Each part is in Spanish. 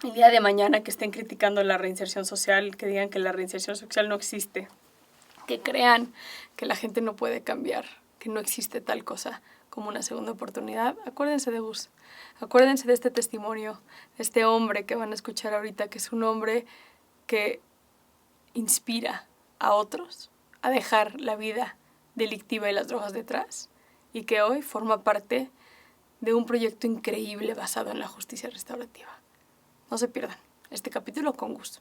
el día de mañana que estén criticando la reinserción social, que digan que la reinserción social no existe, que crean que la gente no puede cambiar, que no existe tal cosa como una segunda oportunidad, acuérdense de Gus, acuérdense de este testimonio, de este hombre que van a escuchar ahorita, que es un hombre que inspira a otros a dejar la vida delictiva y las drogas detrás y que hoy forma parte de un proyecto increíble basado en la justicia restaurativa. No se pierdan este capítulo con Gus.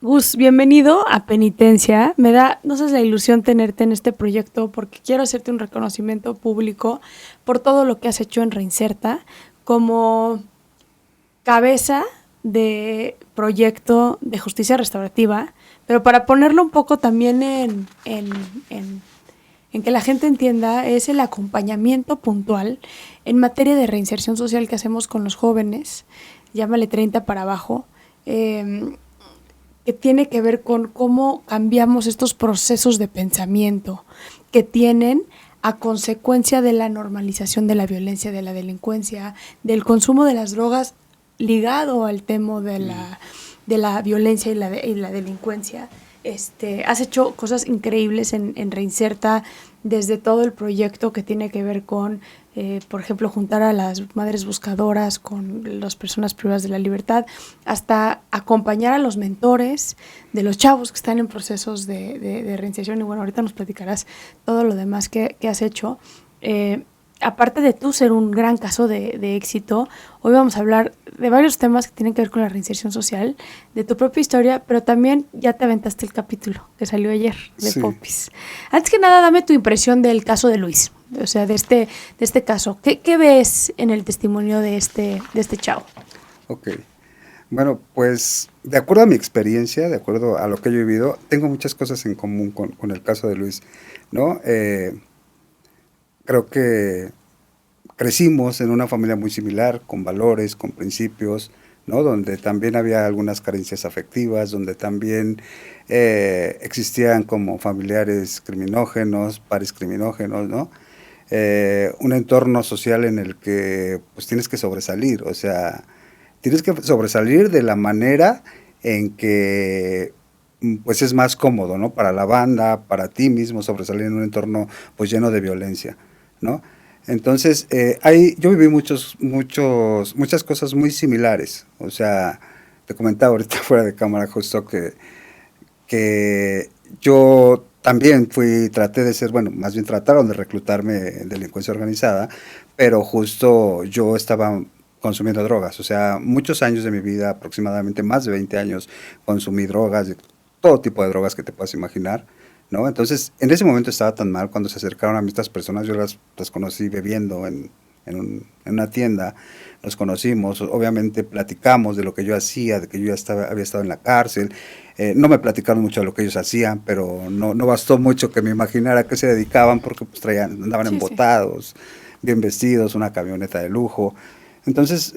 Gus, bienvenido a Penitencia. Me da, no sé, la ilusión tenerte en este proyecto porque quiero hacerte un reconocimiento público por todo lo que has hecho en Reinserta como cabeza de proyecto de justicia restaurativa, pero para ponerlo un poco también en que la gente entienda, es el acompañamiento puntual en materia de reinserción social que hacemos con los jóvenes, llámale 30 para abajo, que tiene que ver con cómo cambiamos estos procesos de pensamiento que tienen a consecuencia de la normalización de la violencia, de la delincuencia, del consumo de las drogas ligado al tema de la violencia y la delincuencia. Has hecho cosas increíbles en Reinserta, desde todo el proyecto que tiene que ver con, por ejemplo, juntar a las madres buscadoras con las personas privadas de la libertad, hasta acompañar a los mentores de los chavos que están en procesos de reinserción. Y bueno, ahorita nos platicarás todo lo demás que has hecho. Aparte de tú ser un gran caso de éxito, hoy vamos a hablar de varios temas que tienen que ver con la reinserción social, de tu propia historia, pero también ya te aventaste el capítulo que salió ayer de Popis. Antes que nada, dame tu impresión del caso de Luis, o sea, de este caso. ¿Qué ves en el testimonio de este chavo? Ok. Bueno, pues de acuerdo a mi experiencia, de acuerdo a lo que yo he vivido, tengo muchas cosas en común con el caso de Luis, ¿no? Creo que crecimos en una familia muy similar, con valores, con principios, ¿no? Donde también había algunas carencias afectivas, donde también existían como familiares criminógenos, pares criminógenos, ¿no? Un entorno social en el que pues tienes que sobresalir, o sea, tienes que sobresalir de la manera en que pues es más cómodo, ¿no? Para la banda, para ti mismo, sobresalir en un entorno pues lleno de violencia, ¿no? Entonces, yo viví muchas cosas muy similares. O sea, te comentaba ahorita fuera de cámara justo que yo también traté de ser, bueno, más bien trataron de reclutarme en delincuencia organizada, pero justo yo estaba consumiendo drogas. O sea, muchos años de mi vida, aproximadamente más de 20 años, consumí drogas, todo tipo de drogas que te puedas imaginar, ¿no? Entonces, en ese momento estaba tan mal, cuando se acercaron a mí estas personas, yo las conocí bebiendo en una tienda, nos conocimos, obviamente platicamos de lo que yo hacía, de que yo ya había estado en la cárcel, no me platicaron mucho de lo que ellos hacían, pero no bastó mucho que me imaginara a qué se dedicaban, porque pues andaban embotados, bien vestidos, una camioneta de lujo. Entonces,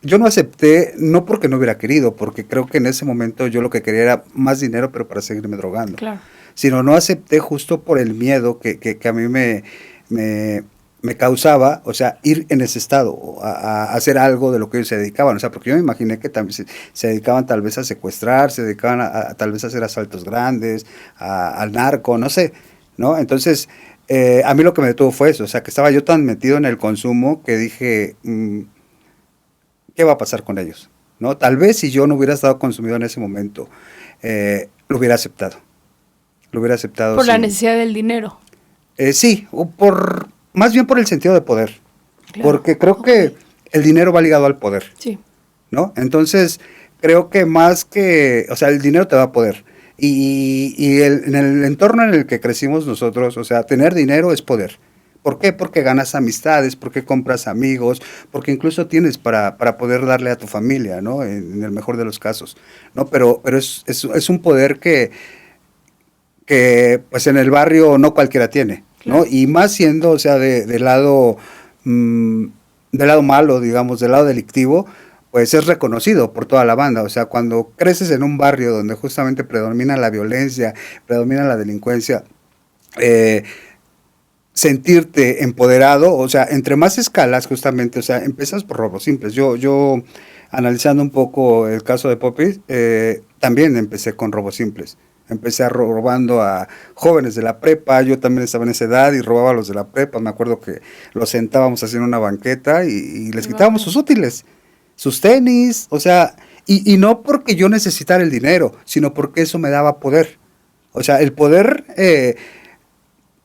yo no acepté, no porque no hubiera querido, porque creo que en ese momento yo lo que quería era más dinero, pero para seguirme drogando. Claro. Sino no acepté justo por el miedo que a mí me causaba, o sea, ir en ese estado, a hacer algo de lo que ellos se dedicaban, o sea, porque yo me imaginé que también se dedicaban tal vez a secuestrar, se dedicaban tal vez a hacer asaltos grandes, al narco, no sé, ¿no? Entonces, a mí lo que me detuvo fue eso, o sea, que estaba yo tan metido en el consumo que dije, ¿qué va a pasar con ellos? ¿No? Tal vez si yo no hubiera estado consumido en ese momento, lo hubiera aceptado. Lo hubiera aceptado. Por la necesidad del dinero. Sí, más bien por el sentido de poder. Claro. Porque creo que el dinero va ligado al poder. Sí. ¿No? Entonces, creo que más que, o sea, el dinero te da poder. Y en el entorno en el que crecimos nosotros, o sea, tener dinero es poder. ¿Por qué? Porque ganas amistades, porque compras amigos, porque incluso tienes para poder darle a tu familia, ¿no? En el mejor de los casos, ¿no? Pero es un poder que pues en el barrio no cualquiera tiene, ¿no? Claro. Y más siendo, o sea, del lado malo, digamos, del lado delictivo, pues es reconocido por toda la banda. O sea, cuando creces en un barrio donde justamente predomina la violencia, predomina la delincuencia, sentirte empoderado, o sea, entre más escalas justamente, o sea, empiezas por robos simples. Yo analizando un poco el caso de Poppy, también empecé con robos simples. Empecé robando a jóvenes de la prepa, yo también estaba en esa edad y robaba a los de la prepa. Me acuerdo que los sentábamos así en una banqueta y les quitábamos sus útiles, sus tenis, o sea, y no porque yo necesitara el dinero, sino porque eso me daba poder. O sea, el poder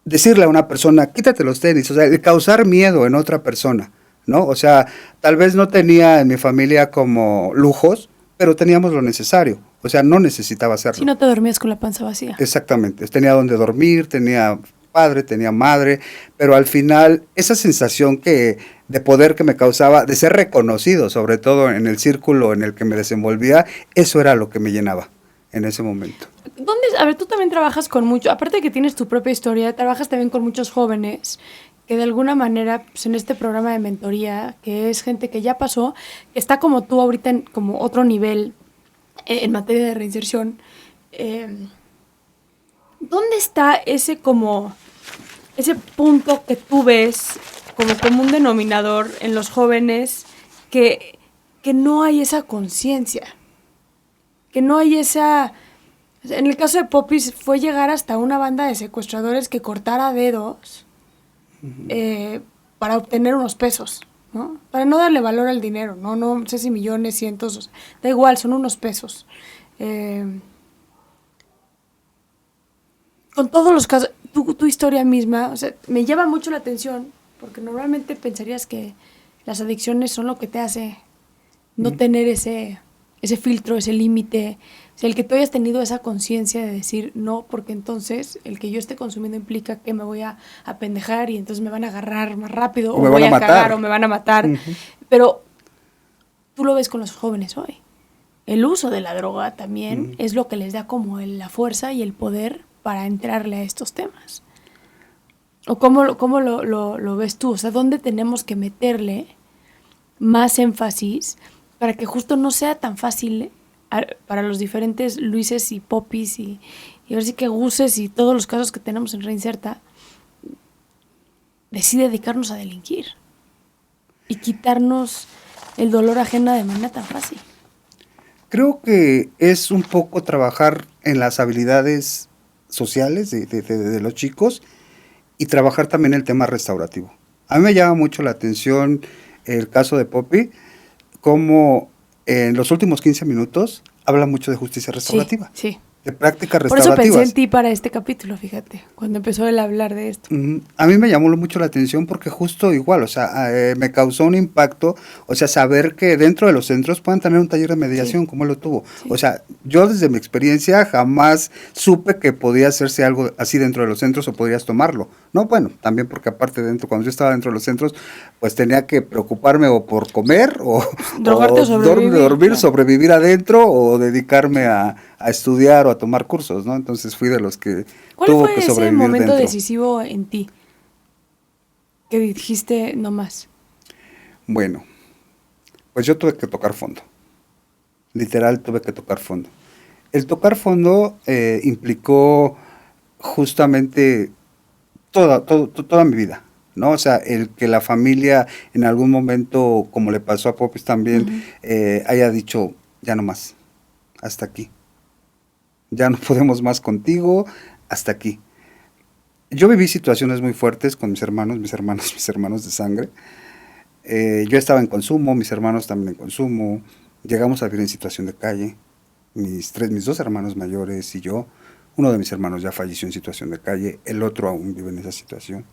decirle a una persona, quítate los tenis, o sea, el causar miedo en otra persona, ¿no? O sea, tal vez no tenía en mi familia como lujos, pero teníamos lo necesario. O sea, no necesitaba hacerlo. Si no te dormías con la panza vacía. Exactamente. Tenía donde dormir, tenía padre, tenía madre, pero al final esa sensación de poder que me causaba, de ser reconocido, sobre todo en el círculo en el que me desenvolvía, eso era lo que me llenaba en ese momento. A ver, tú también trabajas con mucho, aparte de que tienes tu propia historia, trabajas también con muchos jóvenes que de alguna manera, pues en este programa de mentoría, que es gente que ya pasó, que está como tú ahorita en como otro nivel en materia de reinserción, ¿dónde está ese punto que tú ves como común denominador en los jóvenes que no hay esa conciencia? Que no hay esa... En el caso de Popis fue llegar hasta una banda de secuestradores que cortara dedos para obtener unos pesos, ¿no? Para no darle valor al dinero, no sé si millones, cientos, o sea, da igual, son unos pesos. Con todos los casos, tu historia misma, o sea, me llama mucho la atención, porque normalmente pensarías que las adicciones son lo que te hace no tener ese filtro, ese límite, o sea, el que tú hayas tenido esa conciencia de decir no, porque entonces el que yo esté consumiendo implica que me voy a pendejar y entonces me van a agarrar más rápido, o me voy a cagar, o me van a matar. Pero tú lo ves con los jóvenes hoy. El uso de la droga también es lo que les da como la fuerza y el poder para entrarle a estos temas. ¿O cómo lo ves tú? O sea, ¿dónde tenemos que meterle más énfasis para que justo no sea tan fácil para los diferentes Luises y Popis y ahora sí que Guses y todos los casos que tenemos en Reinserta, decide dedicarnos a delinquir y quitarnos el dolor ajeno de manera tan fácil? Creo que es un poco trabajar en las habilidades sociales de los chicos y trabajar también el tema restaurativo. A mí me llama mucho la atención el caso de Poppy, como en los últimos 15 minutos habla mucho de justicia restaurativa. Sí. De prácticas Por restaurativas. eso pensé en ti para este capítulo, fíjate, cuando empezó él a hablar de esto. A mí me llamó mucho la atención porque justo igual, o sea, me causó un impacto, o sea, saber que dentro de los centros puedan tener un taller de mediación, como él lo tuvo. Sí. O sea, yo desde mi experiencia jamás supe que podía hacerse algo así dentro de los centros o podrías tomarlo. No, bueno, también porque aparte cuando yo estaba dentro de los centros, pues tenía que preocuparme o por comer o dormir, sobrevivir adentro o dedicarme a estudiar o a tomar cursos, ¿no? Entonces fui de los que tuvo que sobrevivir dentro. ¿Cuál fue ese momento decisivo en ti que dijiste no más? Bueno, pues yo tuve que tocar fondo. Literal tuve que tocar fondo. El tocar fondo implicó justamente toda mi vida, ¿no? O sea, el que la familia en algún momento, como le pasó a Popis también, haya dicho, ya no más, hasta aquí. Ya no podemos más contigo, hasta aquí. Yo viví situaciones muy fuertes con mis hermanos de sangre. Yo estaba en consumo, mis hermanos también en consumo. Llegamos a vivir en situación de calle. Mis dos hermanos mayores y yo. Uno de mis hermanos ya falleció en situación de calle, el otro aún vive en esa situación.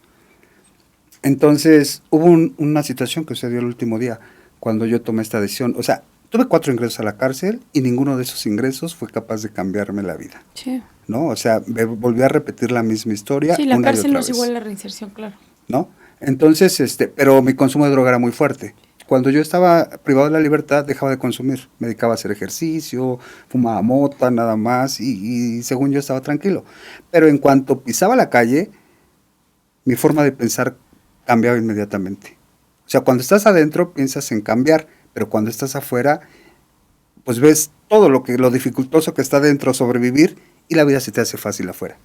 Entonces, hubo una situación que sucedió el último día, cuando yo tomé esta decisión. O sea, tuve 4 ingresos a la cárcel y ninguno de esos ingresos fue capaz de cambiarme la vida. Sí. ¿No? O sea, volví a repetir la misma historia. Sí, la cárcel no es igual a la reinserción, claro. ¿No? Entonces, pero mi consumo de droga era muy fuerte. Cuando yo estaba privado de la libertad, dejaba de consumir. Me dedicaba a hacer ejercicio, fumaba mota, nada más, y según yo estaba tranquilo. Pero en cuanto pisaba la calle, mi forma de pensar cambiaba inmediatamente. O sea, cuando estás adentro, piensas en cambiar, pero cuando estás afuera, pues ves todo lo dificultoso que está dentro, sobrevivir, y la vida se te hace fácil afuera.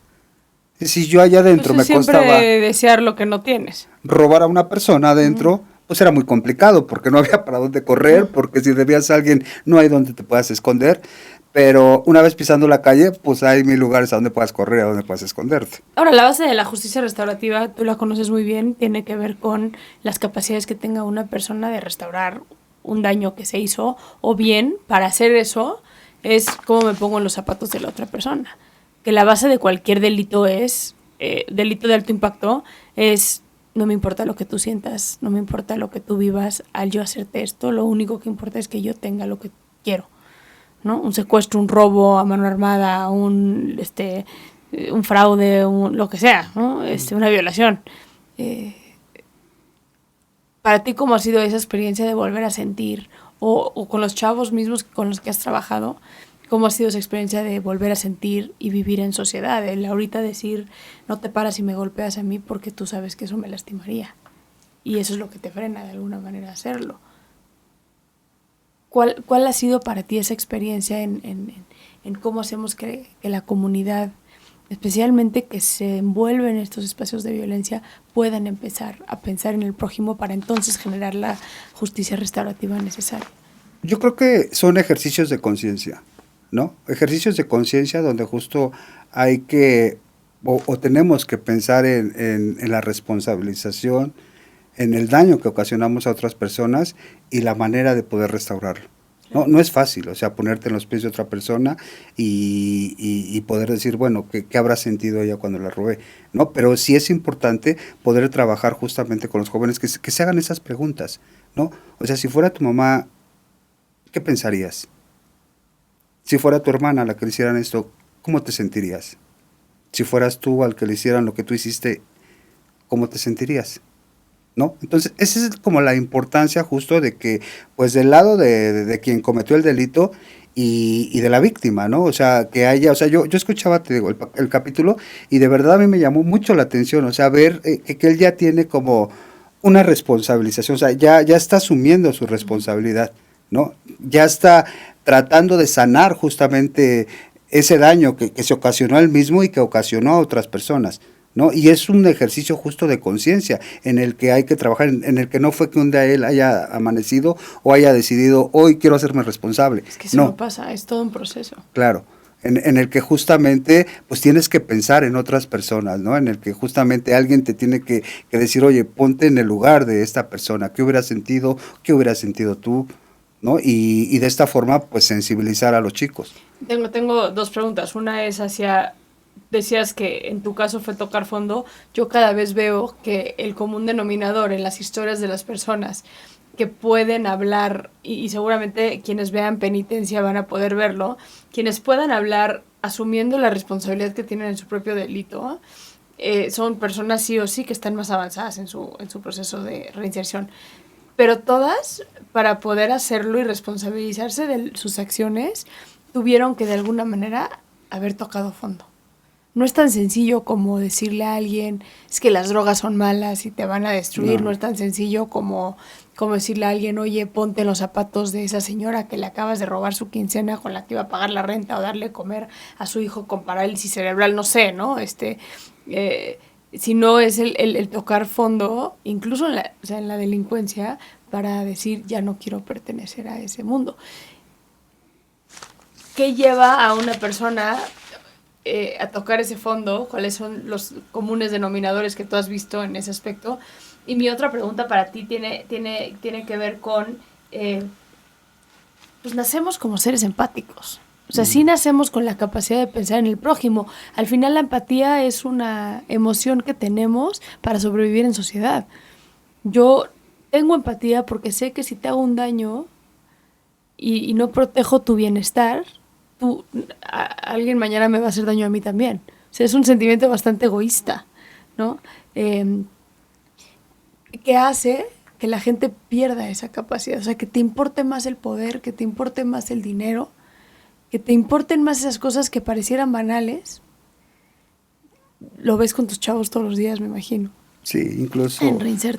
Si yo allá adentro Pues me siempre costaba desear lo que no tienes. robar a una persona adentro, pues era muy complicado porque no había para dónde correr, porque si debías a alguien no hay donde te puedas esconder, pero una vez pisando la calle, pues hay mil lugares a donde puedas correr, a donde puedas esconderte. Ahora, la base de la justicia restaurativa, tú la conoces muy bien, tiene que ver con las capacidades que tenga una persona de restaurar un daño que se hizo, o bien, para hacer eso, es cómo me pongo en los zapatos de la otra persona. Que la base de cualquier delito es, delito de alto impacto, es no me importa lo que tú sientas, no me importa lo que tú vivas al yo hacerte esto, lo único que importa es que yo tenga lo que quiero, ¿no? Un secuestro, un robo a mano armada, un fraude, lo que sea, ¿no? Una violación. Para ti, ¿cómo ha sido esa experiencia de volver a sentir, o con los chavos mismos con los que has trabajado, cómo ha sido esa experiencia de volver a sentir y vivir en sociedad? El ahorita decir, no te paras y me golpeas a mí porque tú sabes que eso me lastimaría. Y eso es lo que te frena de alguna manera a hacerlo. ¿Cuál ha sido para ti esa experiencia en cómo hacemos que la comunidad, especialmente que se envuelve en estos espacios de violencia, puedan empezar a pensar en el prójimo para entonces generar la justicia restaurativa necesaria? Yo creo que son ejercicios de conciencia, ¿no? Ejercicios de conciencia donde justo hay que, o tenemos que pensar en la responsabilización, en el daño que ocasionamos a otras personas y la manera de poder restaurarlo. No es fácil, o sea, ponerte en los pies de otra persona y poder decir, bueno, ¿qué habrá sentido ella cuando la robé? ¿No? Pero sí es importante poder trabajar justamente con los jóvenes que se hagan esas preguntas, ¿no? O sea, si fuera tu mamá, ¿qué pensarías? Si fuera tu hermana la que le hicieran esto, ¿cómo te sentirías? Si fueras tú al que le hicieran lo que tú hiciste, ¿cómo te sentirías? ¿No? Entonces, esa es como la importancia justo de que, pues del lado de quien cometió el delito y de la víctima, ¿no? O sea, que haya, o sea, yo escuchaba, te digo, el capítulo y de verdad a mí me llamó mucho la atención, o sea, ver que él ya tiene como una responsabilización, o sea, ya está asumiendo su responsabilidad, ¿no? Ya está tratando de sanar justamente ese daño que se ocasionó a él mismo y que ocasionó a otras personas, ¿no? Y es un ejercicio justo de conciencia en el que hay que trabajar, en el que no fue que un día él haya amanecido o haya decidido, hoy quiero hacerme responsable. Es que eso no pasa, es todo un proceso. Claro, en el que justamente pues tienes que pensar en otras personas, ¿no? En el que justamente alguien te tiene que decir, oye, ponte en el lugar de esta persona, ¿qué hubieras sentido tú? ¿No? Y de esta forma pues sensibilizar a los chicos. Tengo dos preguntas. Una es decías que en tu caso fue tocar fondo. Yo cada vez veo que el común denominador en las historias de las personas que pueden hablar, y seguramente quienes vean Penitencia van a poder verlo, quienes puedan hablar asumiendo la responsabilidad que tienen en su propio delito, son personas sí o sí que están más avanzadas en su proceso de reinserción. Pero todas, para poder hacerlo y responsabilizarse de sus acciones, tuvieron que de alguna manera haber tocado fondo. No es tan sencillo como decirle a alguien, es que las drogas son malas y te van a destruir. No es tan sencillo como decirle a alguien, oye, ponte en los zapatos de esa señora que le acabas de robar su quincena con la que iba a pagar la renta, o darle comer a su hijo con parálisis cerebral, no sé, ¿no? Si no es el tocar fondo, incluso en la delincuencia, para decir, ya no quiero pertenecer a ese mundo. ¿Qué lleva a una persona a tocar ese fondo? ¿Cuáles son los comunes denominadores que tú has visto en ese aspecto? Y mi otra pregunta para ti tiene que ver con, pues nacemos como seres empáticos. O sea, sí nacemos con la capacidad de pensar en el prójimo. Al final la empatía es una emoción que tenemos para sobrevivir en sociedad. Yo tengo empatía porque sé que si te hago un daño y no protejo tu bienestar, alguien mañana me va a hacer daño a mí también. O sea, es un sentimiento bastante egoísta, ¿no? Que hace que la gente pierda esa capacidad. O sea, que te importe más el poder, que te importe más el dinero, que te importen más esas cosas que parecieran banales. Lo ves con tus chavos todos los días, me imagino. Sí, incluso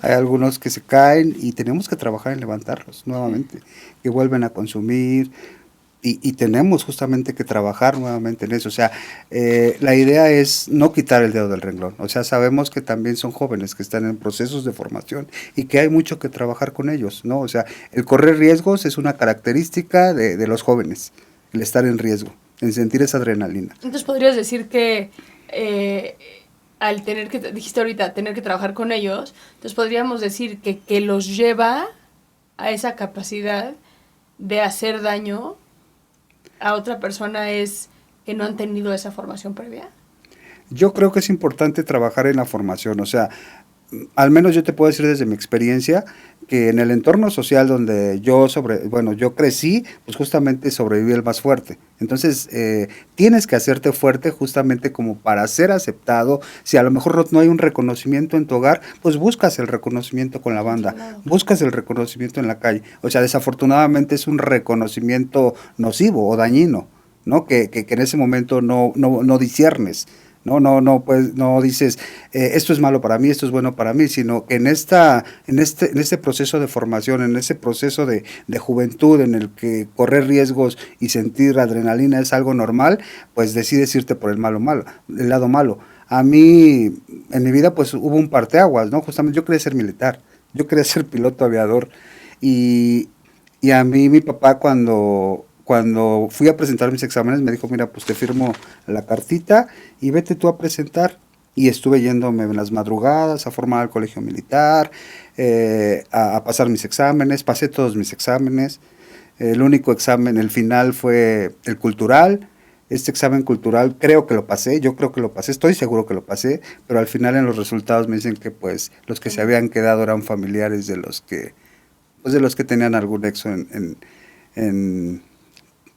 hay algunos que se caen y tenemos que trabajar en levantarlos nuevamente, que vuelven a consumir. y tenemos justamente que trabajar nuevamente en eso. O sea, la idea es no quitar el dedo del renglón. O sea, sabemos que también son jóvenes que están en procesos de formación y que hay mucho que trabajar con ellos, ¿no? O sea, el correr riesgos es una característica de los jóvenes, el estar en riesgo, en sentir esa adrenalina. Entonces podrías decir que al tener que, dijiste ahorita, tener que trabajar con ellos, entonces podríamos decir que los lleva a esa capacidad de hacer daño a otra persona es que no han tenido esa formación previa. Yo creo que es importante trabajar en la formación, o sea, al menos yo te puedo decir desde mi experiencia que en el entorno social donde yo yo crecí, pues justamente sobreviví el más fuerte. Entonces, tienes que hacerte fuerte justamente como para ser aceptado. Si a lo mejor no hay un reconocimiento en tu hogar, pues buscas el reconocimiento con la banda, buscas el reconocimiento en la calle. O sea, desafortunadamente es un reconocimiento nocivo o dañino, ¿no? Que en ese momento no disiernes. No, pues no dices, esto es malo para mí, esto es bueno para mí, sino que en este proceso de formación, en ese proceso de juventud en el que correr riesgos y sentir adrenalina es algo normal, pues decides irte por el lado malo. A mí, en mi vida, pues hubo un parteaguas, ¿no? Justamente yo quería ser militar, yo quería ser piloto aviador y a mí mi papá cuando fui a presentar mis exámenes me dijo, mira, pues te firmo la cartita y vete tú a presentar. Y estuve yéndome en las madrugadas a formar al colegio militar, a pasar mis exámenes, pasé todos mis exámenes. El único examen, el final fue el cultural. Este examen cultural creo que lo pasé, yo creo que lo pasé, estoy seguro que lo pasé, pero al final en los resultados me dicen que pues los que se habían quedado eran familiares de los que tenían algún nexo en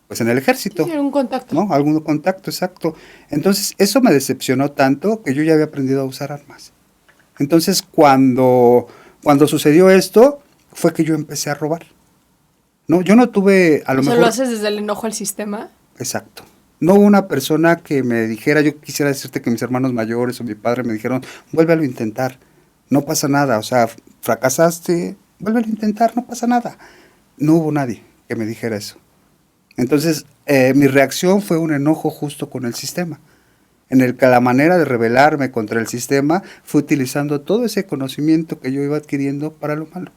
pues en el ejército. Sí, algún contacto. ¿No? Algún contacto, exacto. Entonces, eso me decepcionó tanto que yo ya había aprendido a usar armas. Entonces, cuando sucedió esto, fue que yo empecé a robar. No, yo no tuve, a lo mejor... ¿Lo haces desde el enojo al sistema? Exacto. No hubo una persona que me dijera, yo quisiera decirte que mis hermanos mayores o mi padre me dijeron, vuélvelo a intentar, no pasa nada, o sea, fracasaste, vuélvelo a intentar, no pasa nada. No hubo nadie que me dijera eso. Entonces, mi reacción fue un enojo justo con el sistema, en el que la manera de rebelarme contra el sistema fue utilizando todo ese conocimiento que yo iba adquiriendo para lo malo.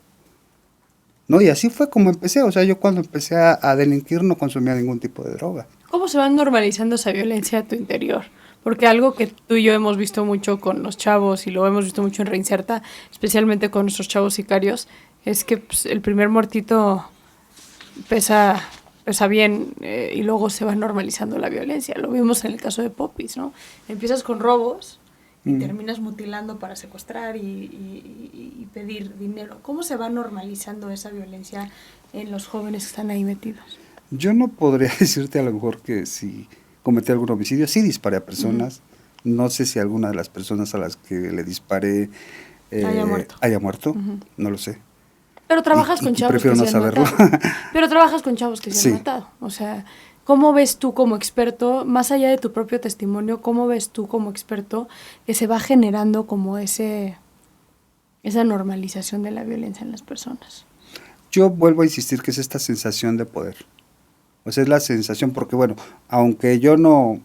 ¿No? Y así fue como empecé, o sea, yo cuando empecé a delinquir no consumía ningún tipo de droga. ¿Cómo se va normalizando esa violencia a tu interior? Porque algo que tú y yo hemos visto mucho con los chavos y lo hemos visto mucho en Reinserta, especialmente con nuestros chavos sicarios, es que pues, el primer muertito pesa bien y luego se va normalizando la violencia. Lo vimos en el caso de Popis, ¿no? Empiezas con robos y terminas mutilando para secuestrar y pedir dinero. ¿Cómo se va normalizando esa violencia en los jóvenes que están ahí metidos? Yo no podría decirte a lo mejor que si cometí algún homicidio, sí disparé a personas, no sé si alguna de las personas a las que le disparé haya muerto, no lo sé. Pero trabajas con chavos que se han matado. Pero trabajas con chavos que se han matado. O sea, ¿cómo ves tú como experto, más allá de tu propio testimonio, cómo ves tú como experto que se va generando como esa normalización de la violencia en las personas? Yo vuelvo a insistir que es esta sensación de poder. O sea, es la sensación, porque bueno, aunque yo no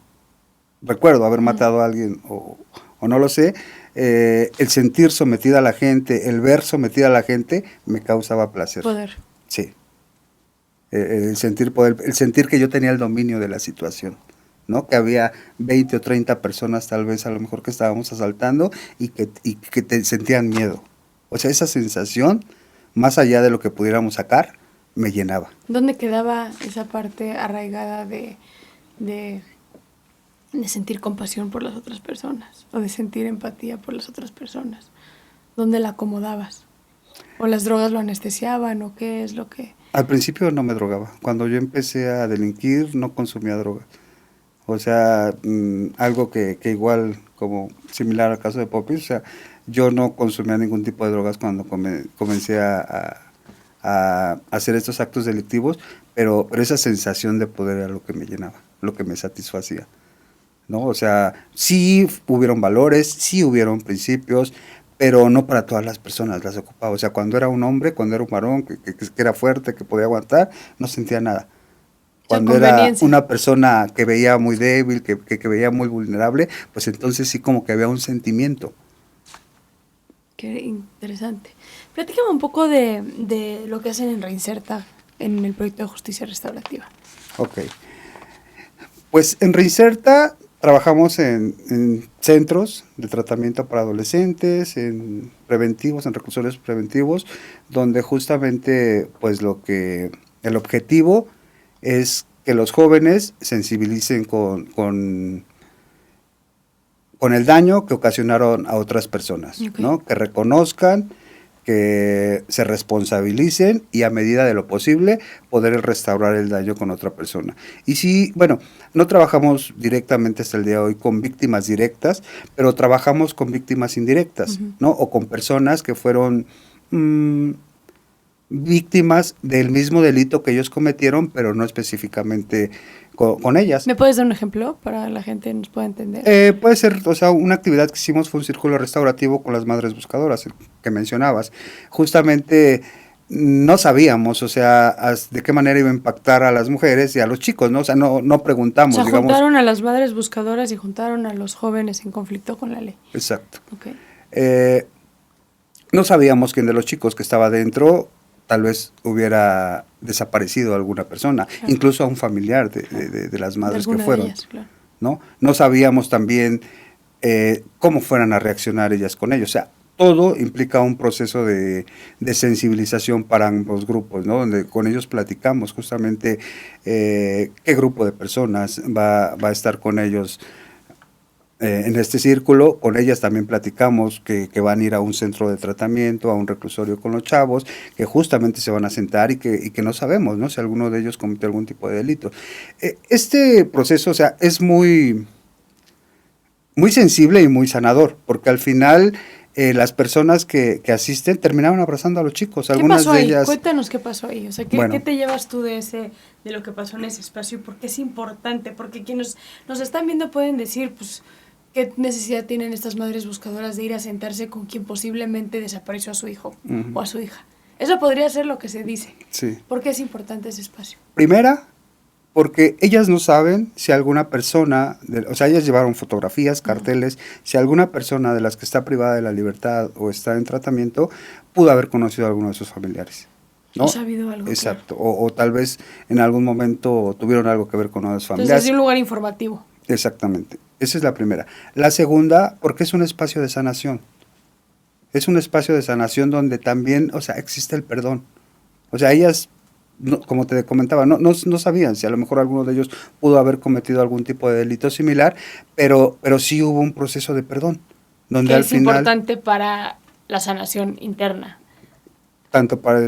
recuerdo haber matado a alguien o no lo sé, el sentir sometida a la gente, el ver sometida a la gente, me causaba placer. Poder. Sí. El sentir poder, el sentir que yo tenía el dominio de la situación, ¿no? Que había 20 o 30 personas tal vez a lo mejor que estábamos asaltando y que te sentían miedo. O sea, esa sensación, más allá de lo que pudiéramos sacar, me llenaba. ¿Dónde quedaba esa parte arraigada de sentir compasión por las otras personas o de sentir empatía por las otras personas? ¿Dónde la acomodabas? ¿O las drogas lo anestesiaban o qué es lo que...? Al principio no me drogaba. Cuando yo empecé a delinquir no consumía droga. O sea, algo que igual como similar al caso de Popis, o sea, yo no consumía ningún tipo de drogas cuando comencé a hacer estos actos delictivos, pero esa sensación de poder era lo que me llenaba, lo que me satisfacía, ¿no? O sea, sí hubieron valores, sí hubieron principios, pero no para todas las personas las ocupaba. O sea, cuando era un hombre, cuando era un varón, que era fuerte, que podía aguantar, no sentía nada. Cuando era una persona que veía muy débil, que veía muy vulnerable, pues entonces sí como que había un sentimiento. Qué interesante. Platícame un poco de lo que hacen en Reinserta, en el proyecto de justicia restaurativa. Ok. Pues en Reinserta trabajamos en centros de tratamiento para adolescentes, en preventivos, en reclusorios preventivos, donde justamente pues el objetivo es que los jóvenes sensibilicen con el daño que ocasionaron a otras personas, Okay. ¿no? Que reconozcan, que se responsabilicen y a medida de lo posible poder restaurar el daño con otra persona. Y sí, bueno, no trabajamos directamente hasta el día de hoy con víctimas directas, pero trabajamos con víctimas indirectas, ¿no? O con personas que fueron víctimas del mismo delito que ellos cometieron, pero no específicamente con ellas. ¿Me puedes dar un ejemplo para la gente nos pueda entender? Puede ser, o sea, una actividad que hicimos fue un círculo restaurativo con las madres buscadoras que mencionabas. Justamente no sabíamos, o sea, de qué manera iba a impactar a las mujeres y a los chicos, ¿no? O sea, no preguntamos, o sea, digamos. juntaron a las madres buscadoras y juntaron a los jóvenes en conflicto con la ley. Exacto. Okay. No sabíamos quién de los chicos que estaba dentro tal vez hubiera desaparecido alguna persona, claro. Incluso a un familiar de las madres que fueron. Ellas, claro. No sabíamos también cómo fueran a reaccionar ellas con ellos. O sea, todo implica un proceso de sensibilización para ambos grupos, ¿no? Donde con ellos platicamos justamente qué grupo de personas va a estar con ellos en este círculo. Con ellas también platicamos que van a ir a un centro de tratamiento, a un reclusorio con los chavos, que justamente se van a sentar y que no sabemos, ¿no? Si alguno de ellos cometió algún tipo de delito. Este proceso, o sea, es muy sensible y muy sanador, porque al final las personas que asisten terminaron abrazando a los chicos. Algunas ¿Qué pasó de ahí? ellas. Cuéntanos qué pasó ahí. O sea, ¿qué te llevas tú de lo que pasó en ese espacio? ¿Por qué es importante? Porque quienes nos están viendo pueden decir, pues, ¿qué necesidad tienen estas madres buscadoras de ir a sentarse con quien posiblemente desapareció a su hijo o a su hija? Eso podría ser lo que se dice. Sí. ¿Por qué es importante ese espacio? Primera, porque ellas no saben si alguna persona, o sea, ellas llevaron fotografías, carteles, si alguna persona de las que está privada de la libertad o está en tratamiento pudo haber conocido a alguno de sus familiares, ¿no? ¿O sabido algo? Exacto, claro. o tal vez en algún momento tuvieron algo que ver con uno de sus familiares. Entonces es un lugar informativo. Exactamente, esa es la primera. La segunda, porque es un espacio de sanación. Es un espacio de sanación donde también, o sea, existe el perdón. O sea, ellas, no, como te comentaba, no sabían si a lo mejor alguno de ellos pudo haber cometido algún tipo de delito similar, pero sí hubo un proceso de perdón. Donde que al es final, importante para la sanación interna. Tanto para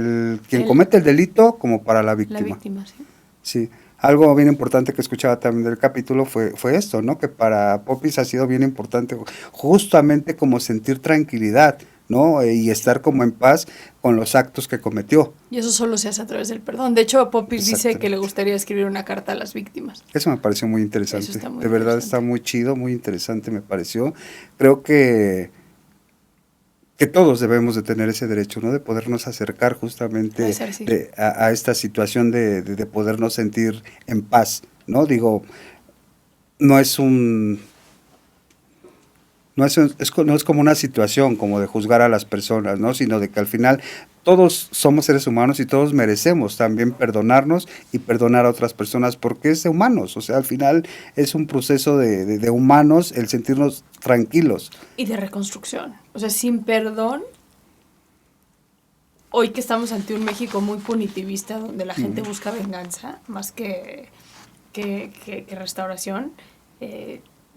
quien comete el delito como para la víctima. La víctima, sí. Sí. Algo bien importante que escuchaba también del capítulo fue esto, ¿no? Que para Popis ha sido bien importante justamente como sentir tranquilidad, ¿no? Y estar como en paz con los actos que cometió. Y eso solo se hace a través del perdón. De hecho, Popis dice que le gustaría escribir una carta a las víctimas. Eso me pareció muy interesante. Eso está muy de verdad está muy chido, muy interesante me pareció. Creo que todos debemos de tener ese derecho, ¿no? De podernos acercar justamente a esta situación de podernos sentir en paz, ¿no? Digo, no es como una situación como de juzgar a las personas, ¿no? Sino de que al final todos somos seres humanos y todos merecemos también perdonarnos y perdonar a otras personas porque es de humanos, o sea, al final es un proceso de humanos el sentirnos tranquilos. Y de reconstrucción, o sea, sin perdón, hoy que estamos ante un México muy punitivista donde la gente busca venganza más que restauración,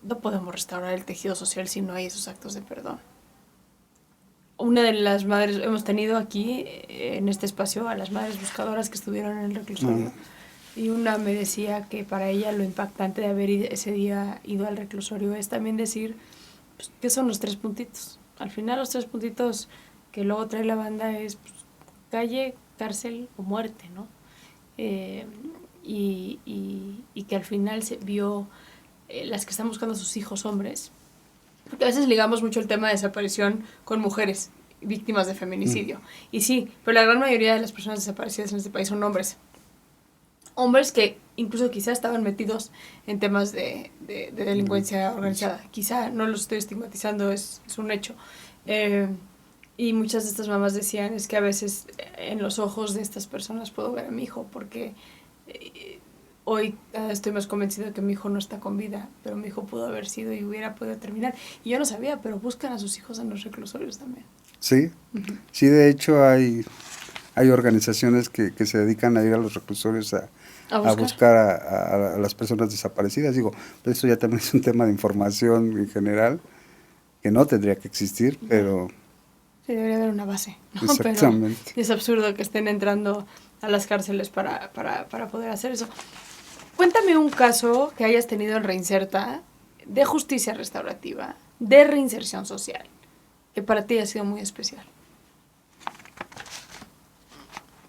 no podemos restaurar el tejido social si no hay esos actos de perdón. Una de las madres, hemos tenido aquí en este espacio a las madres buscadoras que estuvieron en el reclusorio y una me decía que para ella lo impactante de haber ese día ido al reclusorio es también decir pues, qué son los 3 puntitos. Al final los 3 puntitos que luego trae la banda es pues, calle, cárcel o muerte, ¿no? Y que al final se vio las que están buscando a sus hijos hombres. Porque a veces ligamos mucho el tema de desaparición con mujeres víctimas de feminicidio. Y sí, pero la gran mayoría de las personas desaparecidas en este país son hombres. hombres que incluso quizá estaban metidos en temas de delincuencia organizada. Quizá, no los estoy estigmatizando, es un hecho. Y muchas de estas mamás decían, es que a veces en los ojos de estas personas puedo ver a mi hijo, porque hoy estoy más convencida de que mi hijo no está con vida, pero mi hijo pudo haber sido y hubiera podido terminar. Y yo no sabía, pero buscan a sus hijos en los reclusorios también. Sí, sí, de hecho hay organizaciones que se dedican a ir a los reclusorios a buscar a las personas desaparecidas. Digo, pues eso ya también es un tema de información en general que no tendría que existir, pero... Sí, debería haber una base, ¿no? Exactamente. Pero es absurdo que estén entrando a las cárceles para poder hacer eso. Cuéntame un caso que hayas tenido en Reinserta de justicia restaurativa, de reinserción social, que para ti ha sido muy especial.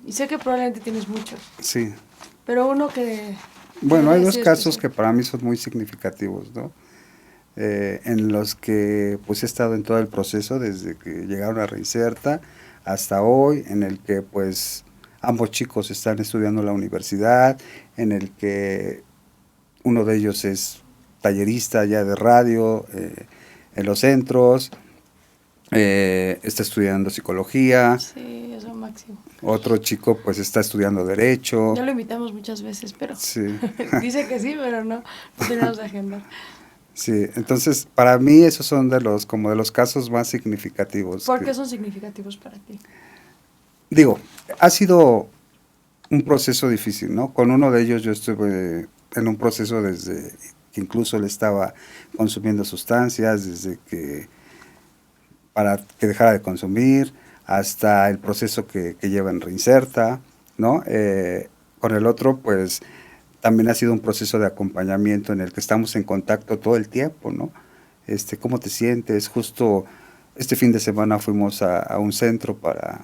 Y sé que probablemente tienes muchos. Sí. Pero uno que... Bueno, hay dos casos que para mí son muy significativos, ¿no? En los que pues he estado en todo el proceso desde que llegaron a Reinserta hasta hoy, en el que pues ambos chicos están estudiando en la universidad, en el que uno de ellos es tallerista ya de radio en los centros, está estudiando psicología. Sí, eso máximo. Otro chico pues está estudiando derecho. Ya lo invitamos muchas veces, pero sí. dice que sí, pero no tenemos agenda. Sí, entonces para mí esos son de los casos más significativos. ¿Por qué son significativos para ti? Digo, ha sido un proceso difícil, ¿no? Con uno de ellos yo estuve en un proceso desde que incluso él estaba consumiendo sustancias, desde que para que dejara de consumir, hasta el proceso que lleva en Reinserta, ¿no? Con el otro, pues también ha sido un proceso de acompañamiento en el que estamos en contacto todo el tiempo, ¿no? ¿Cómo te sientes? Justo este fin de semana fuimos a un centro para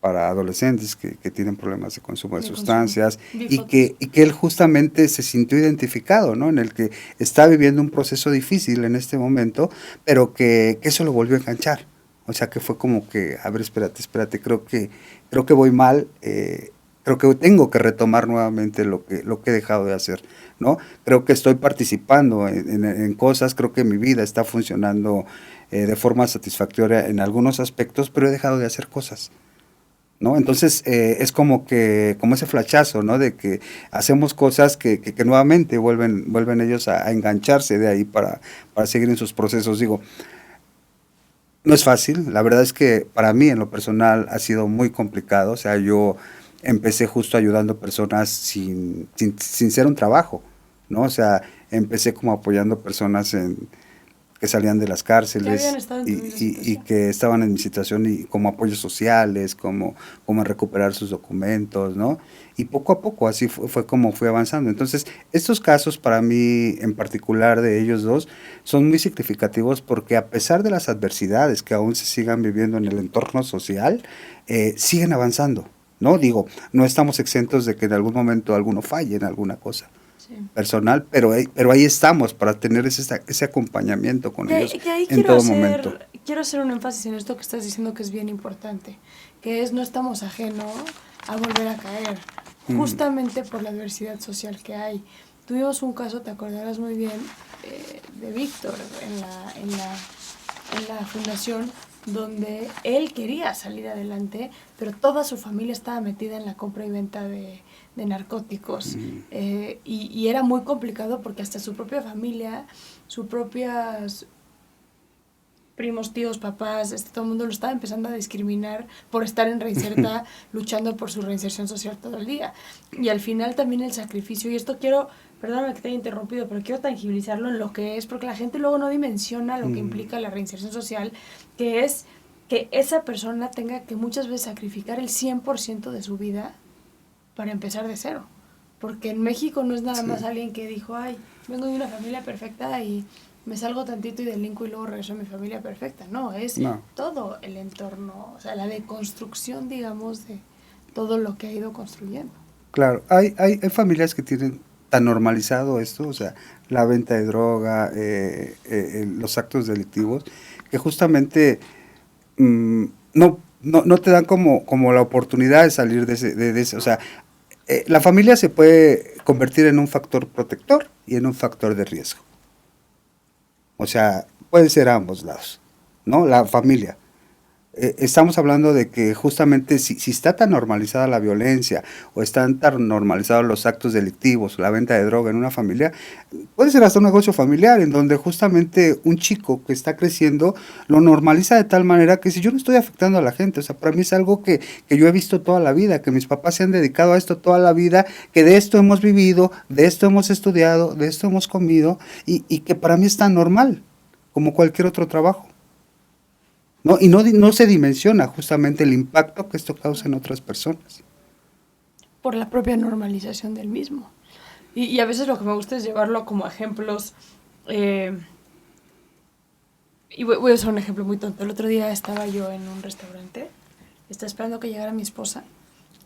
adolescentes que tienen problemas de consumo de sustancias y que él justamente se sintió identificado, ¿no? En el que está viviendo un proceso difícil en este momento, pero que eso lo volvió a enganchar. O sea, que fue como que, a ver, espérate, creo que voy mal, creo que tengo que retomar nuevamente lo que he dejado de hacer, ¿no? Creo que estoy participando en cosas, creo que mi vida está funcionando de forma satisfactoria en algunos aspectos, pero he dejado de hacer cosas, ¿no? Entonces es como ese flachazo, ¿no? De que hacemos cosas que nuevamente vuelven ellos a engancharse de ahí para seguir en sus procesos. Digo, no es fácil, la verdad es que para mí en lo personal ha sido muy complicado, o sea, yo empecé justo ayudando personas sin ser un trabajo, ¿no? O sea, empecé como apoyando personas que salían de las cárceles y que estaban en mi situación y como apoyos sociales, como en recuperar sus documentos, ¿no? Y poco a poco así fue como fui avanzando. Entonces, estos casos para mí en particular de ellos dos son muy significativos porque a pesar de las adversidades que aún se sigan viviendo en el entorno social, siguen avanzando, ¿no? Digo, no estamos exentos de que en algún momento alguno falle en alguna cosa personal, pero ahí estamos para tener ese acompañamiento con ellos en todo momento. Quiero hacer un énfasis en esto que estás diciendo que es bien importante, que es no estamos ajenos a volver a caer, justamente por la adversidad social que hay. Tuvimos un caso, te acordarás muy bien, de Víctor en la fundación, donde él quería salir adelante, pero toda su familia estaba metida en la compra y venta de narcóticos. Y era muy complicado porque hasta su propia familia, sus propios primos, tíos, papás, todo el mundo lo estaba empezando a discriminar por estar en Reinserta luchando por su reinserción social todo el día. Y al final también el sacrificio, y esto perdóname que te haya interrumpido, pero quiero tangibilizarlo en lo que es, porque la gente luego no dimensiona lo que implica la reinserción social, que es que esa persona tenga que muchas veces sacrificar el 100% de su vida para empezar de cero. Porque en México no es nada más alguien que dijo, ay, vengo de una familia perfecta y me salgo tantito y delinco y luego regreso a mi familia perfecta. No, es todo el entorno, o sea, la deconstrucción, digamos, de todo lo que ha ido construyendo. Claro, hay familias que tienen tan normalizado esto, o sea, la venta de droga, los actos delictivos, que justamente no te dan como la oportunidad de salir de ese, o sea, La familia se puede convertir en un factor protector y en un factor de riesgo. O sea, puede ser a ambos lados, ¿no? La familia. Estamos hablando de que justamente si está tan normalizada la violencia o están tan normalizados los actos delictivos o la venta de droga en una familia, puede ser hasta un negocio familiar en donde justamente un chico que está creciendo lo normaliza de tal manera que si yo no estoy afectando a la gente, o sea, para mí es algo que yo he visto toda la vida, que mis papás se han dedicado a esto toda la vida, que de esto hemos vivido, de esto hemos estudiado, de esto hemos comido y que para mí es tan normal como cualquier otro trabajo. ¿No? Y no se dimensiona justamente el impacto que esto causa en otras personas. Por la propia normalización del mismo. Y a veces lo que me gusta es llevarlo como ejemplos. Y voy a usar un ejemplo muy tonto. El otro día estaba yo en un restaurante, estaba esperando que llegara mi esposa,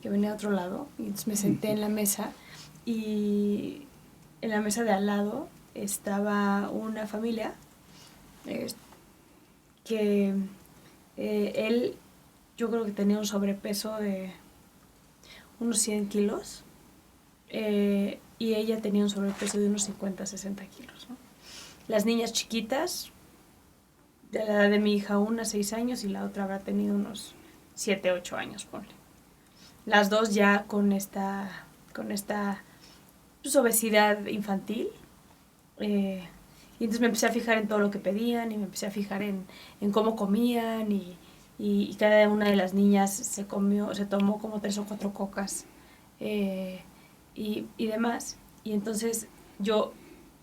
que venía de otro lado, y entonces me senté en la mesa, y en la mesa de al lado estaba una familia que él, yo creo que tenía un sobrepeso de unos 100 kilos, y ella tenía un sobrepeso de unos 50, 60 kilos, ¿no? Las niñas chiquitas, de la edad de mi hija, una 6 años y la otra habrá tenido unos 7, 8 años, ponle. Las dos ya con esta pues, obesidad infantil. Y entonces me empecé a fijar en todo lo que pedían y me empecé a fijar en cómo comían y cada una de las niñas se tomó como 3 o 4 cocas y demás. Y entonces yo,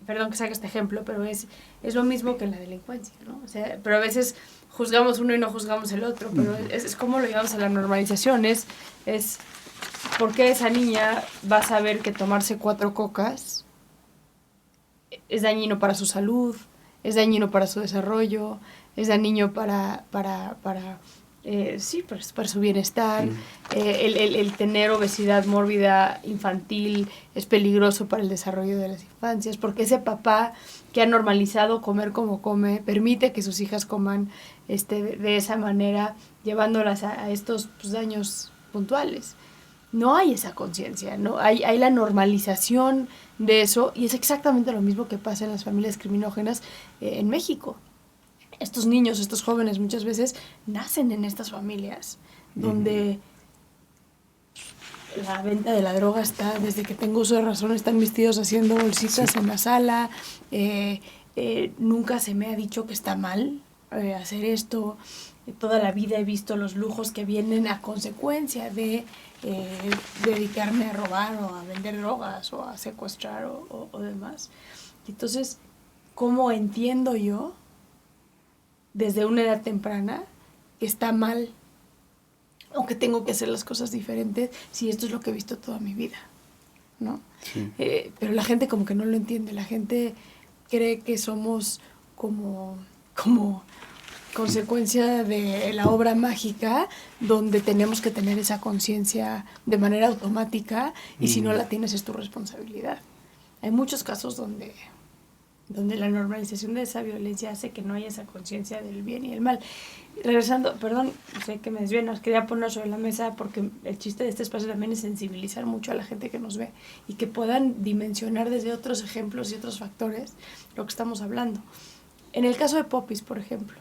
perdón que saque este ejemplo, pero es lo mismo que en la delincuencia, ¿no? O sea, pero a veces juzgamos uno y no juzgamos el otro, pero es como lo llevamos a la normalización, es ¿por qué esa niña va a saber que tomarse 4 cocas es dañino para su salud, es dañino para su desarrollo, es dañino para su bienestar? El tener obesidad mórbida infantil es peligroso para el desarrollo de las infancias, porque ese papá que ha normalizado comer como come, permite que sus hijas coman de esa manera, llevándolas a estos daños puntuales. No hay esa conciencia, ¿no? Hay la normalización de eso, y es exactamente lo mismo que pasa en las familias criminógenas en México. Estos niños, estos jóvenes muchas veces nacen en estas familias donde la venta de la droga está, desde que tengo uso de razón, están mis tíos haciendo bolsitas en la sala, nunca se me ha dicho que está mal hacer esto. Toda la vida he visto los lujos que vienen a consecuencia de dedicarme a robar o a vender drogas o a secuestrar o demás. Entonces, ¿cómo entiendo yo desde una edad temprana que está mal o que tengo que hacer las cosas diferentes si esto es lo que he visto toda mi vida, ¿no? Sí. Pero la gente como que no lo entiende, la gente cree que somos como consecuencia de la obra mágica, donde tenemos que tener esa conciencia de manera automática, y si no la tienes es tu responsabilidad. Hay muchos casos donde la normalización de esa violencia hace que no haya esa conciencia del bien y el mal. Regresando, perdón, sé que me desvío, nos quería poner sobre la mesa porque el chiste de este espacio también es sensibilizar mucho a la gente que nos ve y que puedan dimensionar desde otros ejemplos y otros factores lo que estamos hablando. En el caso de Popis, por ejemplo,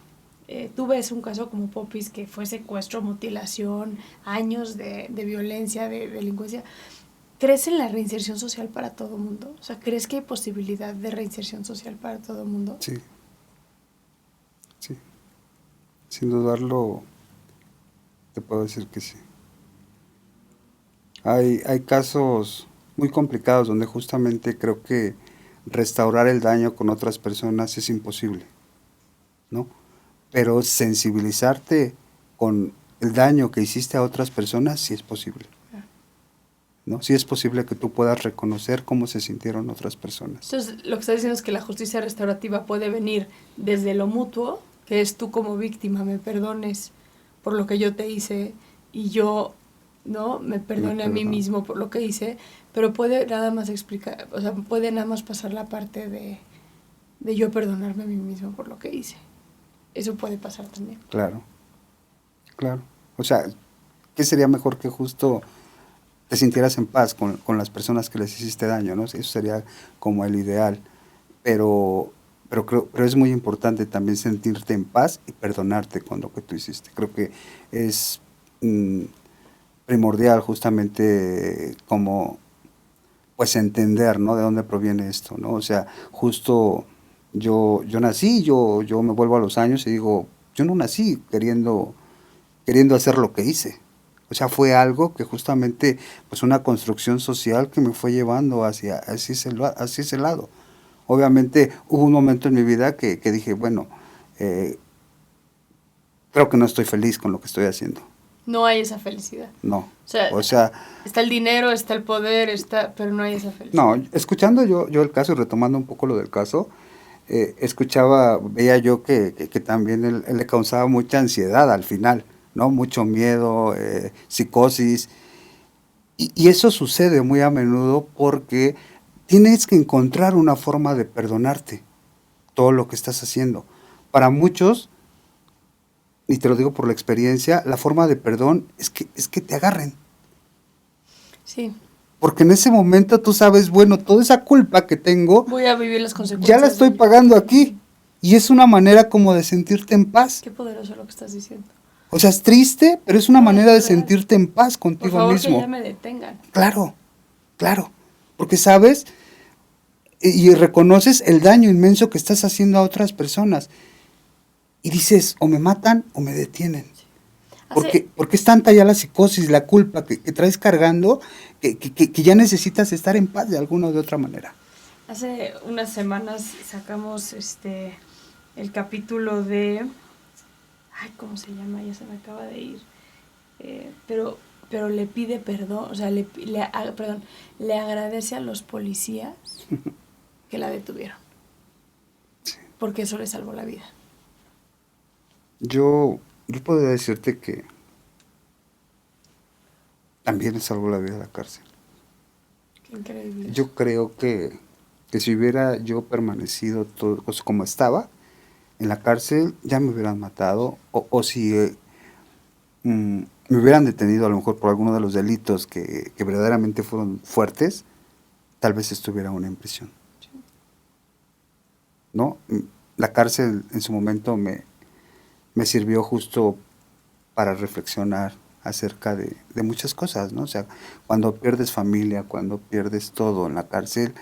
tú ves un caso como Popis, que fue secuestro, mutilación, años de violencia, de delincuencia. ¿Crees en la reinserción social para todo el mundo? O sea, ¿crees que hay posibilidad de reinserción social para todo el mundo? Sí. Sí. Sin dudarlo, te puedo decir que sí. Hay casos muy complicados donde justamente creo que restaurar el daño con otras personas es imposible, ¿no? Pero sensibilizarte con el daño que hiciste a otras personas sí es posible, ¿no? Sí es posible que tú puedas reconocer cómo se sintieron otras personas. Entonces, lo que estás diciendo es que la justicia restaurativa puede venir desde lo mutuo, que es tú como víctima me perdones por lo que yo te hice y yo, ¿no?, me perdone a mí mismo por lo que hice, pero puede nada más explicar, o sea, puede nada más pasar la parte de yo perdonarme a mí mismo por lo que hice. Eso puede pasar también. Claro, claro. O sea, ¿qué sería mejor que justo te sintieras en paz con las personas que les hiciste daño, ¿no? Eso sería como el ideal. Pero es muy importante también sentirte en paz y perdonarte con lo que tú hiciste. Creo que es primordial justamente como pues entender, ¿no? De dónde proviene esto, ¿no? O sea, justo yo nací, yo me vuelvo a los años y digo, yo no nací queriendo hacer lo que hice. O sea, fue algo que justamente, pues una construcción social que me fue llevando hacia ese lado. Obviamente hubo un momento en mi vida que dije, bueno, eh, creo que no estoy feliz con lo que estoy haciendo. No hay esa felicidad. No. O O sea, está el dinero, está el poder, pero no hay esa felicidad. no, escuchando yo el caso y retomando un poco lo del caso, veía yo que también él le causaba mucha ansiedad al final, ¿no? Mucho miedo, psicosis. Y eso sucede muy a menudo porque tienes que encontrar una forma de perdonarte todo lo que estás haciendo. Para muchos, y te lo digo por la experiencia, la forma de perdón es que te agarren. Sí. Porque en ese momento tú sabes, bueno, toda esa culpa que tengo, voy a vivir las consecuencias. ya la estoy pagando aquí. Y es una manera como de sentirte en paz. Qué poderoso lo que estás diciendo. O sea, es triste, pero es una manera de sentirte en paz contigo Por favor, mismo. que ya me detengan. Claro, claro. Porque sabes y reconoces el daño inmenso que estás haciendo a otras personas. Y dices, o me matan o me detienen. Porque es tanta ya la psicosis, la culpa que traes cargando, que ya necesitas estar en paz de alguna o de otra manera. Hace unas semanas sacamos el capítulo de... Ay, ¿cómo se llama? Ya se me acaba de ir. Pero le pide perdón, o sea, le agradece a los policías que la detuvieron. Porque eso le salvó la vida. Yo podría decirte que también me salvó la vida la cárcel. Qué increíble. Yo creo que si hubiera yo permanecido todo como estaba en la cárcel, ya me hubieran matado, o si me hubieran detenido a lo mejor por alguno de los delitos que verdaderamente fueron fuertes, tal vez estuviera aún en prisión. Sí. ¿No? La cárcel en su momento me sirvió justo para reflexionar acerca de muchas cosas, ¿no? O sea, cuando pierdes familia, cuando pierdes todo en la cárcel,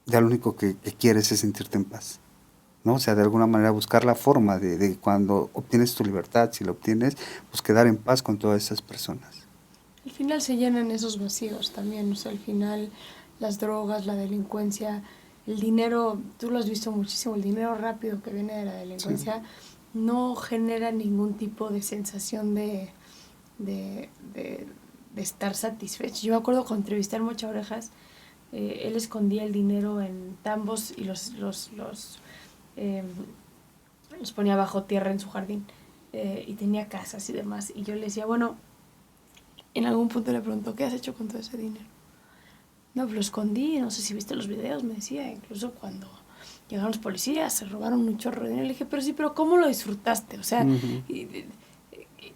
ya lo único que quieres es sentirte en paz, ¿no? O sea, de alguna manera buscar la forma de cuando obtienes tu libertad, si la obtienes, pues quedar en paz con todas esas personas. Al final se llenan esos vacíos también, o sea, al final las drogas, la delincuencia, el dinero, tú lo has visto muchísimo, el dinero rápido que viene de la delincuencia, sí, no genera ningún tipo de sensación de estar satisfecho. Yo me acuerdo cuando entrevisté a Mocha Orejas, él escondía el dinero en tambos y los ponía bajo tierra en su jardín, y tenía casas y demás. Y yo le decía, bueno, en algún punto le preguntó, ¿qué has hecho con todo ese dinero? No, pues lo escondí, no sé si viste los videos, me decía, incluso cuando llegaron los policías, se robaron un chorro de dinero. Le dije, pero ¿cómo lo disfrutaste? O sea,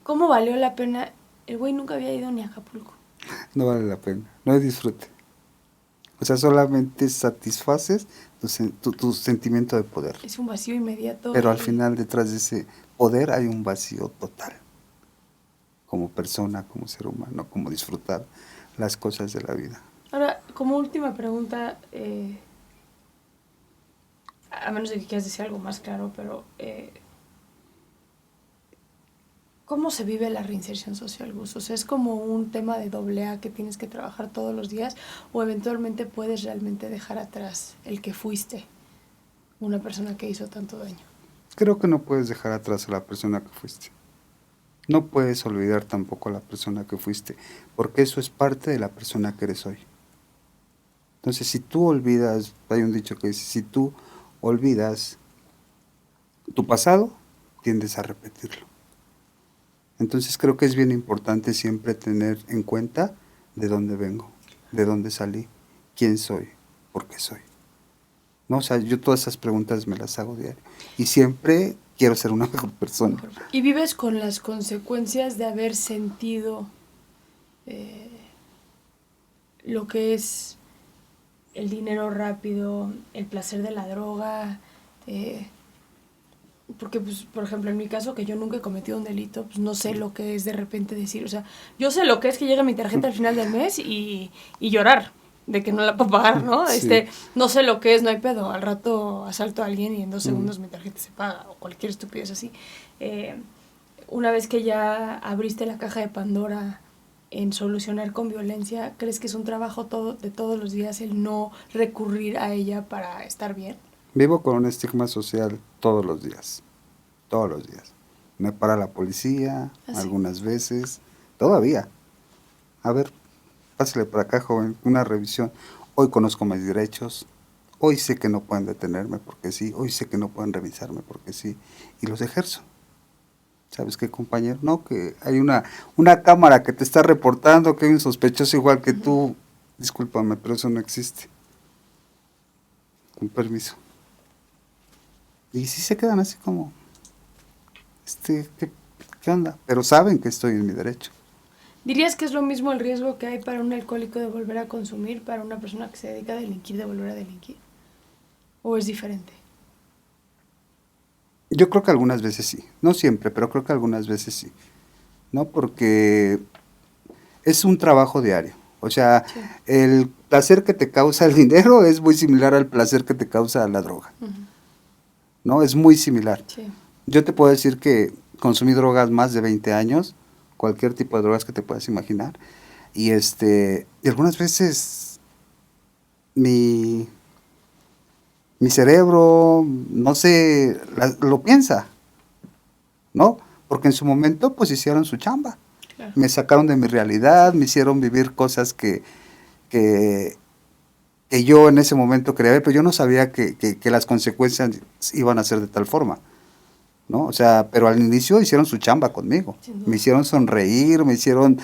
¿cómo valió la pena? El güey nunca había ido ni a Acapulco. No vale la pena, no es disfrute. O sea, solamente satisfaces tu sentimiento de poder. Es un vacío inmediato. Pero al final detrás de ese poder hay un vacío total. Como persona, como ser humano, como disfrutar las cosas de la vida. Ahora, como última pregunta, a menos de que quieras decir algo más claro, pero ¿cómo se vive la reinserción social, Gus? O sea, ¿es como un tema de AA que tienes que trabajar todos los días o eventualmente puedes realmente dejar atrás el que fuiste una persona que hizo tanto daño? Creo que no puedes dejar atrás a la persona que fuiste. No puedes olvidar tampoco a la persona que fuiste, porque eso es parte de la persona que eres hoy. Entonces, si tú olvidas, hay un dicho que dice, si tú olvidas tu pasado, tiendes a repetirlo. Entonces creo que es bien importante siempre tener en cuenta de dónde vengo, de dónde salí, quién soy, por qué soy. ¿No? O sea, yo todas esas preguntas me las hago diario. Y siempre quiero ser una mejor persona. Y vives con las consecuencias de haber sentido lo que es el dinero rápido, el placer de la droga, porque, pues, por ejemplo, en mi caso, que yo nunca he cometido un delito, pues no sé lo que es de repente decir, o sea, yo sé lo que es que llegue mi tarjeta al final del mes y llorar de que no la puedo pagar, ¿no? Sí. No sé lo que es, no hay pedo, al rato asalto a alguien y en 2 segundos mi tarjeta se paga, o cualquier estupidez así. Una vez que ya abriste la caja de Pandora en solucionar con violencia, ¿crees que es un trabajo de todos los días el no recurrir a ella para estar bien? Vivo con un estigma social todos los días. Me para la policía algunas veces, todavía. A ver, pásale por acá, joven, una revisión. Hoy conozco mis derechos, hoy sé que no pueden detenerme porque sí, hoy sé que no pueden revisarme porque sí, y los ejerzo. ¿Sabes qué, compañero? No, que hay una cámara que te está reportando que hay un sospechoso igual que tú. Discúlpame, pero eso no existe. Con permiso. Y sí se quedan así como, ¿qué onda? Pero saben que estoy en mi derecho. ¿Dirías que es lo mismo el riesgo que hay para un alcohólico de volver a consumir, para una persona que se dedica a delinquir de volver a delinquir? ¿O es diferente? Yo creo que algunas veces sí, no siempre, pero creo que algunas veces sí, ¿no? Porque es un trabajo diario. O sea, sí, el placer que te causa el dinero es muy similar al placer que te causa la droga. ¿No? Es muy similar. Sí. Yo te puedo decir que consumí drogas más de 20 años, cualquier tipo de drogas que te puedas imaginar, y algunas veces mi cerebro, no sé, lo piensa, ¿no? Porque en su momento pues hicieron su chamba. Claro. Me sacaron de mi realidad, me hicieron vivir cosas que yo en ese momento quería ver, pero yo no sabía que las consecuencias iban a ser de tal forma, ¿no? O sea, pero al inicio hicieron su chamba conmigo, me hicieron sonreír, me hicieron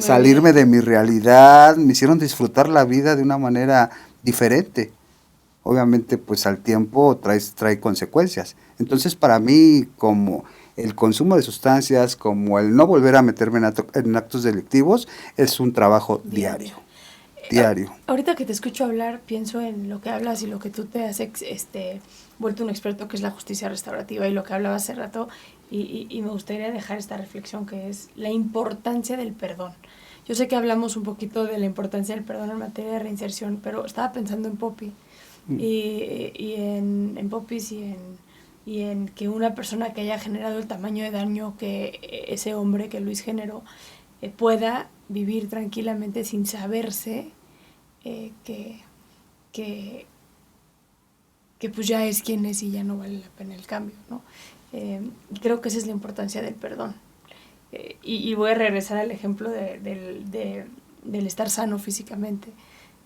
salirme de mi realidad, me hicieron disfrutar la vida de una manera diferente. Obviamente, pues al tiempo trae consecuencias. Entonces, para mí, como el consumo de sustancias, como el no volver a meterme en actos delictivos, es un trabajo diario. Ahorita que te escucho hablar, pienso en lo que hablas y lo que tú te has vuelto un experto, que es la justicia restaurativa, y lo que hablaba hace rato, y me gustaría dejar esta reflexión, que es la importancia del perdón. Yo sé que hablamos un poquito de la importancia del perdón en materia de reinserción, pero estaba pensando en Poppy, y en Popis y en que una persona que haya generado el tamaño de daño que ese hombre que Luis generó pueda vivir tranquilamente sin saberse que pues ya es quien es y ya no vale la pena el cambio, ¿no? Y creo que esa es la importancia del perdón. Y voy a regresar al ejemplo del estar sano físicamente.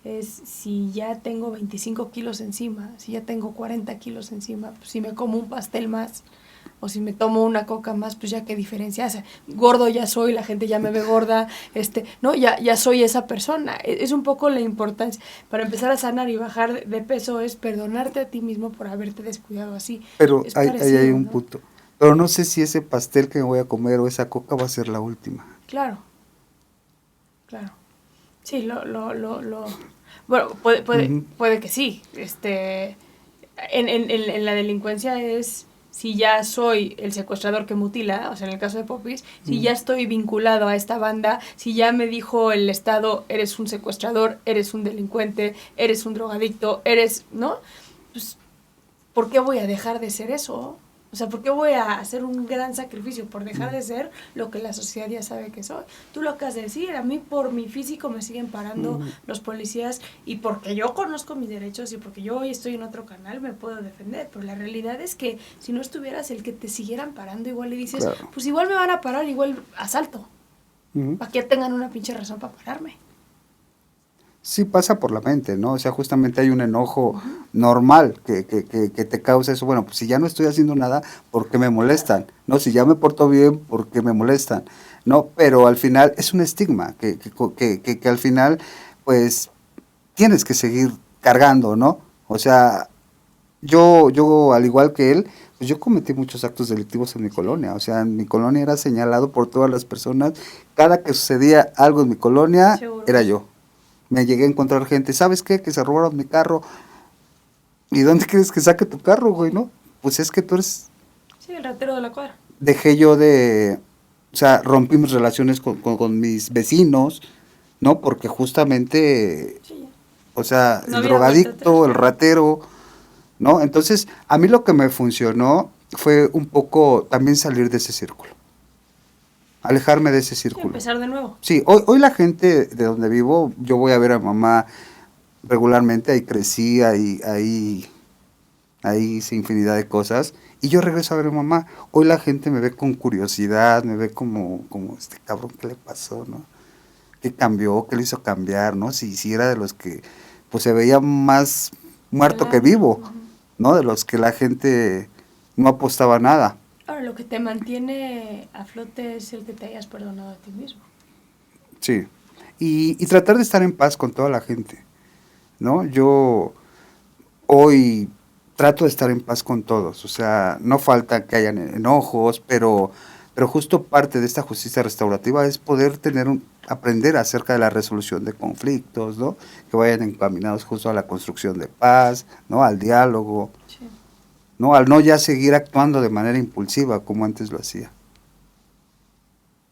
Es si ya tengo 25 kilos encima, si ya tengo 40 kilos encima, pues si me como un pastel más o si me tomo una coca más, pues ya qué diferencia hace. Gordo ya soy, la gente ya me ve gorda, no, ya soy esa persona. Es un poco la importancia. Para empezar a sanar y bajar de peso es perdonarte a ti mismo por haberte descuidado así. Pero ahí hay un punto. Pero no sé si ese pastel que me voy a comer o esa coca va a ser la última. Claro. Sí, bueno, puede que sí. En la delincuencia es si ya soy el secuestrador que mutila, o sea, en el caso de Popis, si ya estoy vinculado a esta banda, si ya me dijo el Estado, eres un secuestrador, eres un delincuente, eres un drogadicto, ¿no? Pues, ¿por qué voy a dejar de ser eso? O sea, ¿por qué voy a hacer un gran sacrificio por dejar de ser lo que la sociedad ya sabe que soy? Tú lo acabas de decir, a mí por mi físico me siguen parando los policías y porque yo conozco mis derechos y porque yo hoy estoy en otro canal me puedo defender, pero la realidad es que si no estuvieras el que te siguieran parando, igual le dices, claro, pues igual me van a parar, igual asalto, para que tengan una pinche razón para pararme. Sí pasa por la mente, ¿no? O sea, justamente hay un enojo normal que te causa eso. Bueno, pues si ya no estoy haciendo nada, ¿por qué me molestan? No, si ya me porto bien, ¿por qué me molestan? No, pero al final es un estigma que al final, pues, tienes que seguir cargando, ¿no? O sea, yo al igual que él, pues yo cometí muchos actos delictivos en mi colonia. O sea, en mi colonia era señalado por todas las personas. Cada que sucedía algo en mi colonia, Seguro. era yo. Me llegué a encontrar gente, ¿sabes qué? Que se robaron mi carro. ¿Y dónde quieres que saque tu carro, güey, no? Pues es que tú eres... Sí, el ratero de la cuadra. Dejé yo de... O sea, rompí mis relaciones con mis vecinos, ¿no? Porque justamente, Sí. o sea, No el había vuelta drogadicto, atrás. el ratero, ¿no? Entonces, a mí lo que me funcionó fue un poco también salir de ese círculo, alejarme de ese Sí, círculo. empezar de nuevo. Sí, hoy la gente de donde vivo, yo voy a ver a mamá regularmente, ahí crecí, ahí hice infinidad de cosas, y yo regreso a ver a mamá. Hoy la gente me ve con curiosidad, me ve como este cabrón, ¿qué le pasó, no? ¿Qué cambió? ¿Qué le hizo cambiar, no? Si era de los que, pues se veía más muerto que vivo, ¿no? De los que la gente no apostaba nada. Ahora, lo que te mantiene a flote es el que te hayas perdonado a ti mismo. Sí. Y tratar de estar en paz con toda la gente, ¿no? Yo hoy trato de estar en paz con todos, o sea, no falta que hayan enojos, pero justo parte de esta justicia restaurativa es poder aprender acerca de la resolución de conflictos, ¿no? Que vayan encaminados justo a la construcción de paz, ¿no? Al diálogo, Sí. ¿no? Al no ya seguir actuando de manera impulsiva como antes lo hacía.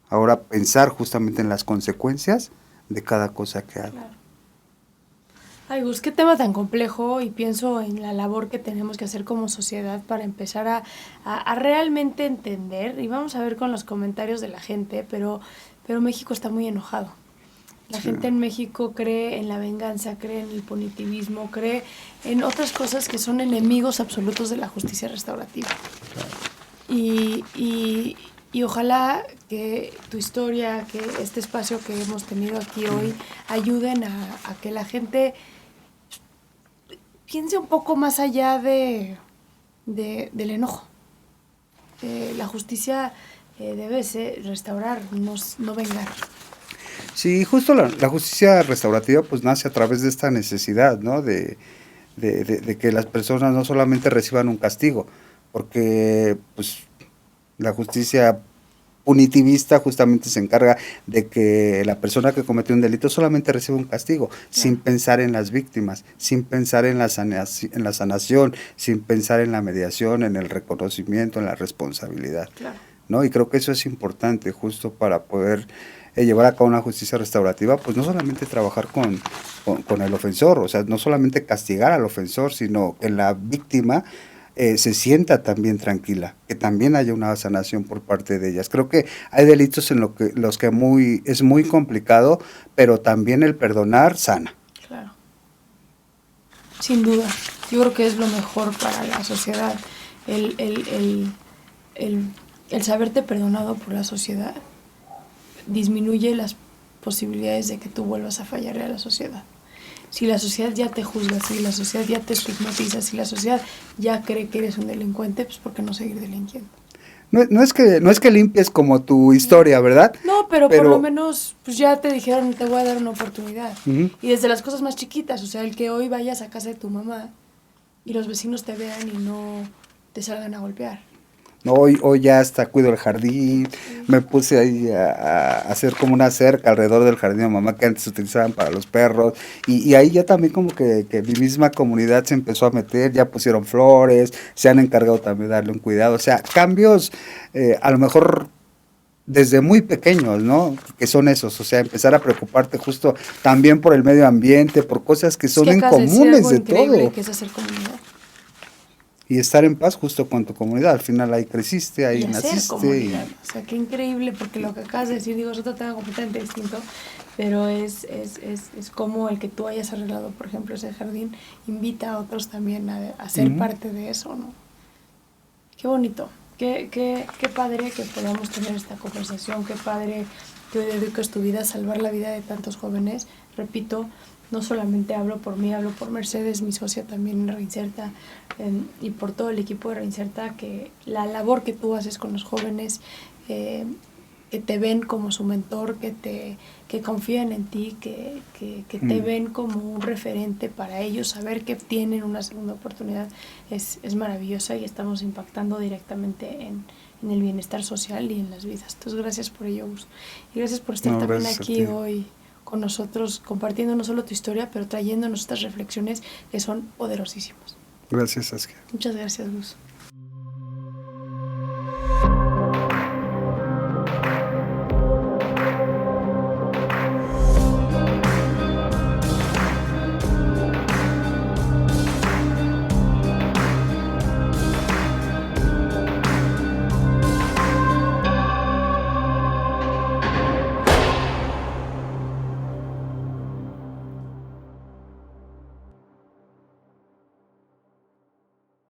Ahora pensar justamente en las consecuencias de cada cosa que hago. Claro. Ay, Gus, qué tema tan complejo, y pienso en la labor que tenemos que hacer como sociedad para empezar a realmente entender, y vamos a ver con los comentarios de la gente, pero México está muy enojado. La gente en México cree en la venganza, cree en el punitivismo, cree en otras cosas que son enemigos absolutos de la justicia restaurativa. Y ojalá que tu historia, que este espacio que hemos tenido aquí hoy, ayuden a que la gente piense un poco más allá del enojo. La justicia debe ser restaurar, no vengar. Sí, justo la justicia restaurativa pues nace a través de esta necesidad, ¿no? De que las personas no solamente reciban un castigo, porque pues la justicia punitivista justamente se encarga de que la persona que cometió un delito solamente reciba un castigo, sin pensar en las víctimas, sin pensar en la sanación, sin pensar en la mediación, en el reconocimiento, en la responsabilidad. Claro. ¿No? Y creo que eso es importante justo para poder llevar a cabo una justicia restaurativa, pues no solamente trabajar con el ofensor, o sea, no solamente castigar al ofensor, sino que la víctima se sienta también tranquila, que también haya una sanación por parte de ellas. Creo que hay delitos en los que es muy complicado, pero también el perdonar sana. Claro. Sin duda. Yo creo que es lo mejor para la sociedad. El saberte perdonado por la sociedad disminuye las posibilidades de que tú vuelvas a fallarle a la sociedad. Si la sociedad ya te juzga, si la sociedad ya te estigmatiza, si la sociedad ya cree que eres un delincuente, pues ¿por qué no seguir delinquiendo? No es que limpies como tu historia, ¿verdad? No, pero por lo menos pues ya te dijeron, te voy a dar una oportunidad. Uh-huh. Y desde las cosas más chiquitas, o sea, el que hoy vayas a casa de tu mamá y los vecinos te vean y no te salgan a golpear. No, hoy ya hasta cuido el jardín, me puse ahí a hacer como una cerca alrededor del jardín de mamá que antes utilizaban para los perros, y ahí ya también como que mi misma comunidad se empezó a meter, ya pusieron flores, se han encargado también de darle un cuidado, o sea, cambios a lo mejor desde muy pequeños, ¿no? Que son esos, o sea, empezar a preocuparte justo también por el medio ambiente, por cosas que son incomunes de todo. Que es hacer comunidad. Y estar en paz justo con tu comunidad. Al final ahí creciste, ahí naciste. Comunidad. O sea, qué increíble, porque lo que acabas de decir, digo, es otro tema completamente distinto, pero es como el que tú hayas arreglado, por ejemplo, ese jardín, invita a otros también a ser parte de eso, ¿no? Qué bonito, qué padre que podamos tener esta conversación, qué padre que hoy dediques tu vida a salvar la vida de tantos jóvenes. Repito, no solamente hablo por mí, hablo por Mercedes, mi socia también en Reinserta, y por todo el equipo de Reinserta, que la labor que tú haces con los jóvenes te ven como su mentor, que confían en ti, que te ven como un referente para ellos, saber que tienen una segunda oportunidad es maravillosa y estamos impactando directamente en el bienestar social y en las vidas. Entonces, gracias por ello, Gus. Y gracias por estar también aquí hoy con nosotros, compartiendo no solo tu historia, pero trayéndonos estas reflexiones que son poderosísimas. Gracias, Saskia. Muchas gracias, Gus.